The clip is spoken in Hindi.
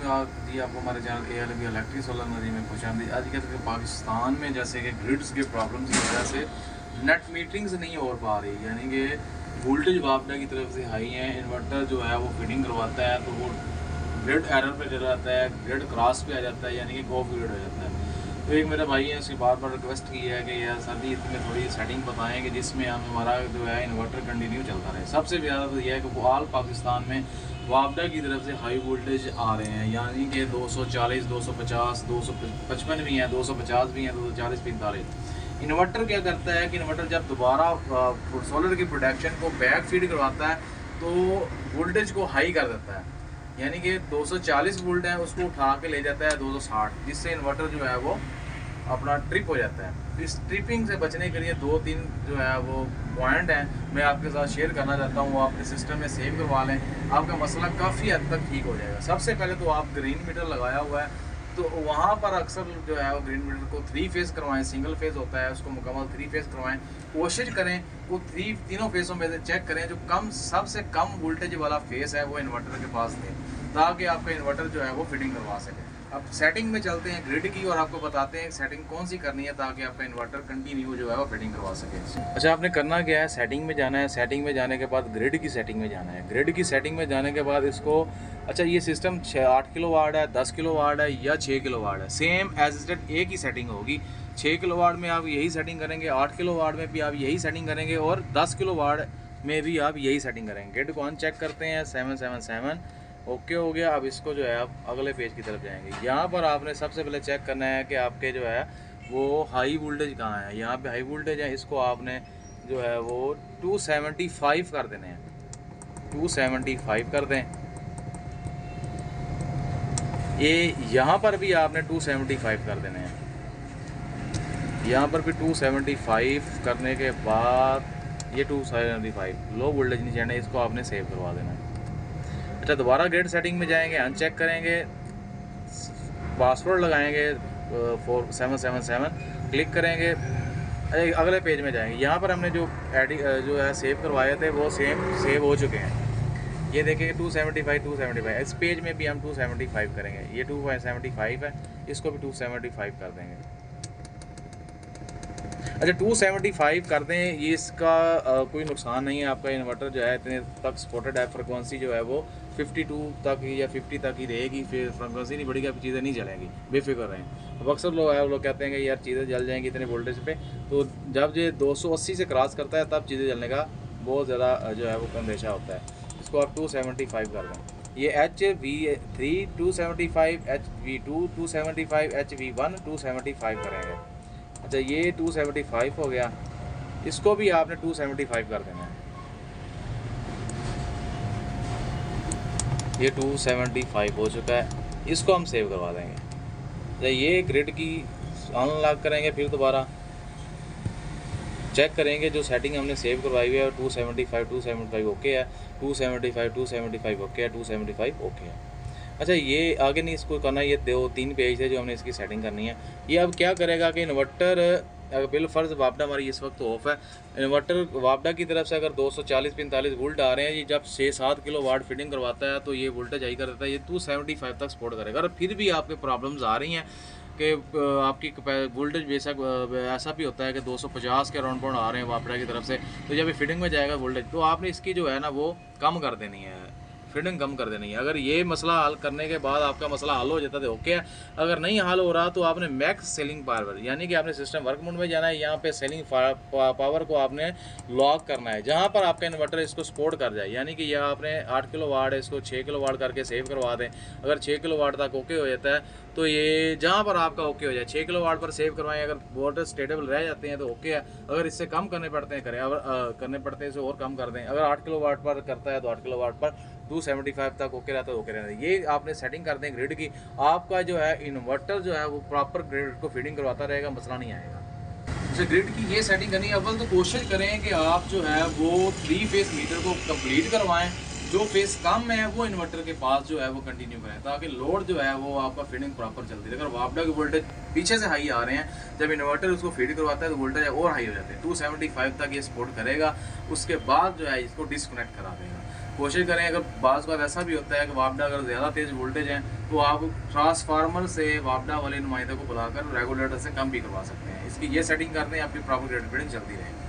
जी आपको हमारे channel ALB electric solar energy में खुशामदीद। आज के पाकिस्तान में जैसे कि ग्रिड्स के प्रॉब्लम्स की वजह से नेट मीटरिंग्स नहीं हो पा रही, यानी कि वोल्टेज वापडा की तरफ से हाई है, इन्वर्टर जो है वो फीडिंग करवाता है तो वो ग्रिड एरर पे चला जाता है, ग्रिड क्रॉस पे आ जाता है, यानी कि ऑफ ग्रिड हो जाता है। तो एक मेरा भाई है, उसकी बार बार रिक्वेस्ट की है कि यार सर जी इसमें थोड़ी सेटिंग बताएं कि जिसमें हम हमारा जो है इन्वर्टर कंटिन्यू चलता रहे। सबसे ज़्यादा तो यह है कि ऑल पाकिस्तान में वापडा की तरफ से हाई वोल्टेज आ रहे हैं, यानी कि 240, 250, 255 भी हैं, 250 भी हैं, 240, 45। इन्वर्टर क्या करता है कि इन्वर्टर जब दोबारा सोलर की प्रोडक्शन को बैक फीड करवाता है तो वोल्टेज को हाई कर देता है, यानी कि 240 वोल्ट है उसको उठा के ले जाता है 260, जिससे इन्वर्टर जो है वो अपना ट्रिप हो जाता है। इस ट्रिपिंग से बचने के लिए 2-3 जो है वो पॉइंट हैं मैं आपके साथ शेयर करना चाहता हूँ। वो अपने सिस्टम में सेव करवा लें, आपका मसला काफ़ी हद तक ठीक हो जाएगा। सबसे पहले तो आप ग्रीन मीटर लगाया हुआ है तो वहाँ पर अक्सर जो है वो ग्रीन मीटर को 3 फेज़ करवाएं, सिंगल फेज़ होता है उसको मुकम्मल 3 फेज़ करवाएं। कोशिश करें वो तीनों फेज़ों में से चेक करें जो सबसे कम वोल्टेज वाला फेज़ है वो इन्वर्टर के पास दें, ताकि आपका इन्वर्टर जो है वो फिटिंग करवा सके। अब सेटिंग में चलते हैं ग्रिड की और आपको बताते हैं सेटिंग कौन सी करनी है ताकि आपका इन्वर्टर कंटिन्यू जो है वो फिटिंग करवा सके। अच्छा, आपने करना क्या है, सेटिंग में जाना है, सेटिंग में जाने के बाद ग्रिड की सेटिंग में जाना है। ग्रिड की सेटिंग में जाने के बाद इसको, अच्छा ये सिस्टम 8 किलोवाट है, 10 किलोवाट है या 6 किलोवाट है, सेम एज इट एक ही सेटिंग होगी। 6 किलोवाट में आप यही सेटिंग करेंगे, 8 किलोवाट में भी आप यही सेटिंग करेंगे और 10 किलोवाट में भी आप यही सेटिंग करेंगे। ग्रिड को अनचेक करते हैं, 777 ओके हो गया। अब इसको जो है आप अगले पेज की तरफ जाएंगे। यहाँ पर आपने सबसे पहले चेक करना है कि आपके जो है वो हाई वोल्टेज कहाँ है। यहाँ पे हाई वोल्टेज है, इसको आपने जो है वो 275 कर देने हैं, 275 कर दें। ये यहाँ पर भी आपने 275 कर देने हैं, यहाँ पर भी 275 करने के बाद ये 275 लो वोल्टेज नहीं जाना, इसको आपने सेव करवा देना है। अच्छा, दोबारा ग्रिड सेटिंग में जाएंगे, अनचेक करेंगे, पासवर्ड लगाएंगे 4777, क्लिक करेंगे, अगले पेज में जाएंगे। यहाँ पर हमने जो है सेव करवाए थे वो सेव हो चुके हैं। ये देखिए 275 इस पेज में भी हम 275 करेंगे। ये 275 है, इसको भी 275 कर देंगे। अच्छा, 275 कर दें, ये इसका कोई नुकसान नहीं है। आपका इन्वर्टर जो है इतने तक सपोर्टेड है, फ्रिक्वेंसी जो है वो 52 तक या 50 तक ही रहेगी, फिर फ्रिक्वेंसी नहीं बढ़ेगी, फिर चीज़ें नहीं जलेंगी, बेफिक्र रहें। अब अक्सर लोग कहते हैं कि यार चीज़ें जल जाएंगी इतने वोल्टेज पे, तो जब ये 280 से क्रॉस करता है तब चीज़ें जलने का बहुत ज़्यादा जो है वो अंदेशा होता है। इसको आप 275 कर दें। ये HV3 275, HV2 275, HV1 275 करेंगे। अच्छा, ये 275 हो गया, इसको भी आपने 275 कर देना है। ये 275 हो चुका है, इसको हम सेव करवा देंगे। तो ये ग्रिड की अनलॉक करेंगे, फिर दोबारा चेक करेंगे जो सेटिंग हमने सेव करवाई हुई है 275 ओके है, 275 ओके है, 275 ओके है। अच्छा, ये आगे नहीं इसको करना, ये 2-3 पेज है जो हमने इसकी सेटिंग करनी है। ये अब क्या करेगा कि इन्वर्टर अगर बिल फ़र्ज़ वापडा हमारी इस वक्त ऑफ है, इन्वर्टर वापडा की तरफ से अगर 240-45 वोल्ट आ रहे हैं, ये जब 6-7 किलोवाट फिटिंग करवाता है तो ये वोल्टेज हाई कर देता है, ये 275 तक सपोर्ट करेगा। और फिर भी आपके प्रॉब्लम्स आ रही हैं कि आपकी वोल्टेज बेशक ऐसा भी होता है कि 250 के अराउंड आ रहे हैं वापडा की तरफ से, तो जब ये फिटिंग में जाएगा वोल्टेज तो आपने इसकी जो है ना वो कम कर देनी है, फिटिंग कम कर देनी है। अगर ये मसला हल करने के बाद आपका मसला हल हो जाता है तो ओके है। अगर नहीं हल हो रहा तो आपने मैक्स सेलिंग पावर, यानी कि आपने सिस्टम वर्क मोड में जाना है, यहाँ पे सेलिंग पावर को आपने लॉक करना है, जहाँ पर आपका इन्वर्टर इसको सपोर्ट कर जाए। यानी कि यह आपने 8 किलोवाट है, इसको 6 किलोवाट करके सेव करवा दें। अगर 6 किलोवाट तक ओके हो जाता है तो ये जहाँ पर आपका ओके हो जाए 6 किलोवाट पर सेव करवाएं। अगर वोल्टेज स्टेबल रह जाते हैं तो ओके है, अगर इससे कम करने पड़ते हैं करें, अगर करने पड़ते हैं इसे और कम कर दें। अगर 8 किलोवाट पर करता है तो 8 किलोवाट पर 275 तक ओके रहता है, ओके रहता है। ये आपने सेटिंग कर दें ग्रिड की, आपका जो है इन्वर्टर जो है वो प्रॉपर ग्रिड को फीडिंग करवाता रहेगा, मसला नहीं आएगा। जैसे ग्रिड की ये सेटिंग करनी है, अव्वल तो कोशिश करें कि आप जो है वो 3 फेज़ मीटर को कंप्लीट करवाएं, जो फेस कम है वो इन्वर्टर के पास जो है वो कंटिन्यू करें, ताकि लोड जो है वो आपका फीडिंग प्रॉपर चलती है। अगर वापडा के वोल्टेज पीछे से हाई आ रहे हैं, जब इन्वर्टर उसको फीड करवाता है तो वोल्टेज और हाई हो जाते हैं, 275 तक ये सपोर्ट करेगा। उसके बाद जो है इसको डिस्कनेक्ट करा देगा। कोशिश करें, अगर बाज़ बात ऐसा भी होता है कि वापडा अगर ज़्यादा तेज़ वोल्टेज है तो आप ट्रांसफार्मर से वापडा वाले नुमाइंदे को बुलाकर रेगुलेटर से कम भी करवा सकते हैं। इसकी ये सेटिंग कर दें, आपकी प्रॉपर ग्रिड रीडिंग चलती रहेगी।